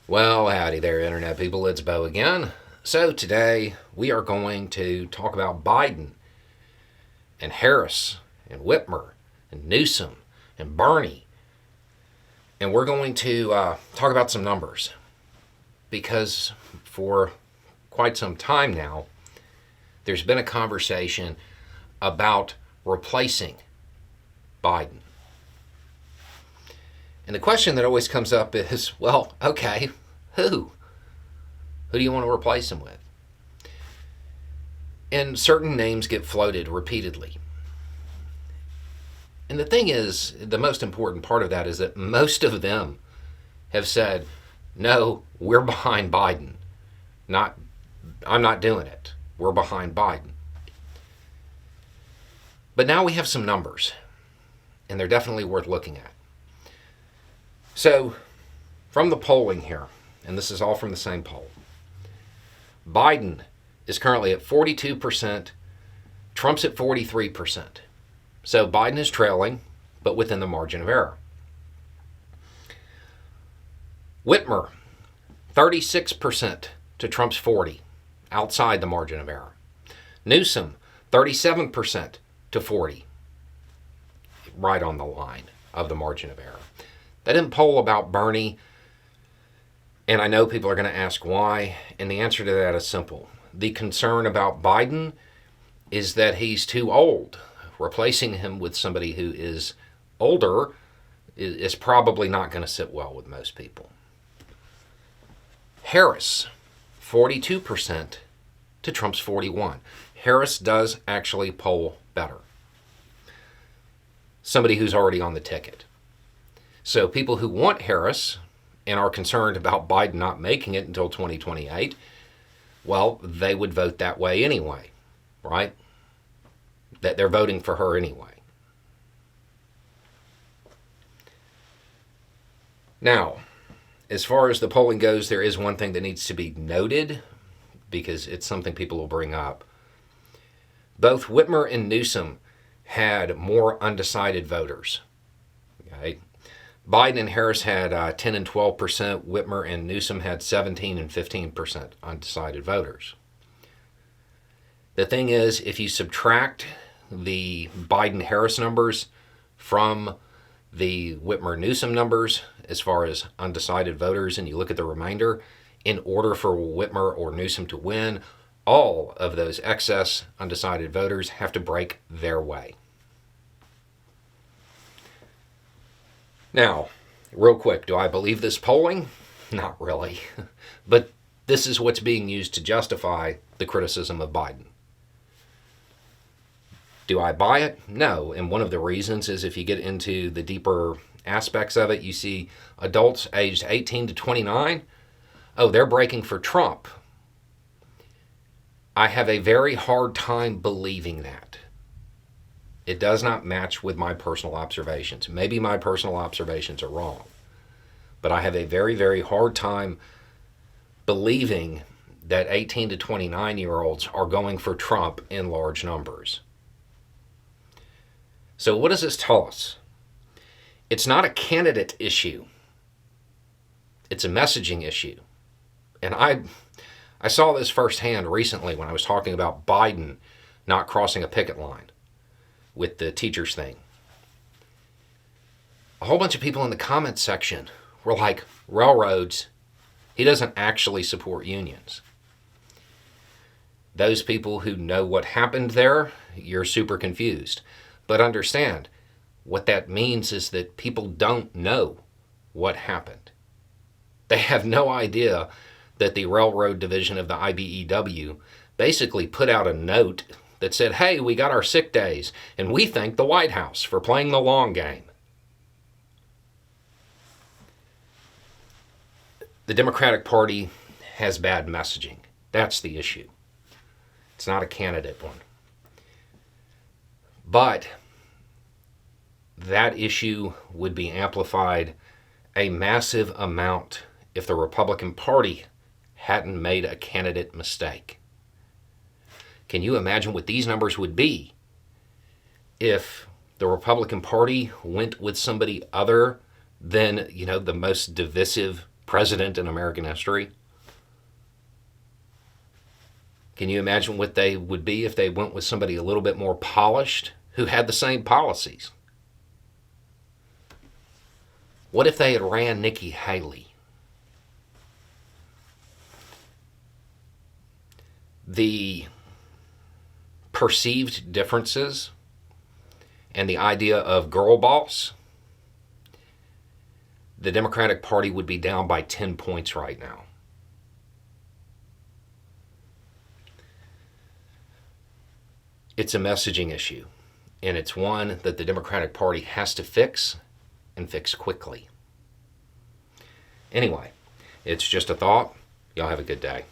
Well, howdy there, Internet people. It's Bo again. So, today we are going to talk about Biden and Harris and Whitmer and Newsom and Bernie. And we're going to talk about some numbers because for quite some time now, there's been a conversation about replacing Biden. And the question that always comes up is, well, okay, who? Who do you want to replace him with? And certain names get floated repeatedly. And the thing is, the most important part of that is that most of them have said, no, we're behind Biden. I'm not doing it. We're behind Biden. But now we have some numbers, and they're definitely worth looking at. So, from the polling here, and this is all from the same poll, Biden is currently at 42%, Trump's at 43%. So Biden is trailing, but within the margin of error. Whitmer, 36% to Trump's 40%, outside the margin of error. Newsom, 37% to 40%, right on the line of the margin of error. They didn't poll about Bernie, and I know people are going to ask why, and the answer to that is simple. The concern about Biden is that he's too old. Replacing him with somebody who is older is probably not going to sit well with most people. Harris, 42% to Trump's 41%. Harris does actually poll better. Somebody who's already on the ticket. So people who want Harris and are concerned about Biden not making it until 2028, well, they would vote that way anyway, right? That they're voting for her anyway. Now, as far as the polling goes, there is one thing that needs to be noted because it's something people will bring up. Both Whitmer and Newsom had more undecided voters. Okay? Biden and Harris had 10 and 12%. Whitmer and Newsom had 17 and 15% undecided voters. The thing is, if you subtract the Biden-Harris numbers from the Whitmer-Newsom numbers as far as undecided voters, and you look at the remainder, in order for Whitmer or Newsom to win, all of those excess undecided voters have to break their way. Now, real quick, do I believe this polling? Not really. But this is what's being used to justify the criticism of Biden. Do I buy it? No. And one of the reasons is if you get into the deeper aspects of it, you see adults aged 18 to 29. Oh, they're breaking for Trump. I have a very hard time believing that. It does not match with my personal observations. Maybe my personal observations are wrong. But I have a very, very hard time believing that 18 to 29-year-olds are going for Trump in large numbers. So what does this tell us? It's not a candidate issue. It's a messaging issue. And I saw this firsthand recently when I was talking about Biden not crossing a picket line with the teachers thing. A whole bunch of people in the comments section were like, railroads, he doesn't actually support unions. Those people who know what happened there, you're super confused. But understand, what that means is that people don't know what happened. They have no idea that the railroad division of the IBEW basically put out a note that said, hey, we got our sick days, and we thank the White House for playing the long game. The Democratic Party has bad messaging. That's the issue. It's not a candidate one. But that issue would be amplified a massive amount if the Republican Party hadn't made a candidate mistake. Can you imagine what these numbers would be if the Republican Party went with somebody other than, the most divisive president in American history. Can you imagine what they would be if they went with somebody a little bit more polished who had the same policies? What if they had ran Nikki Haley? The perceived differences and the idea of girl boss, the Democratic Party would be down by 10 points right now. It's a messaging issue, and it's one that the Democratic Party has to fix, and fix quickly. Anyway, it's just a thought. Y'all have a good day.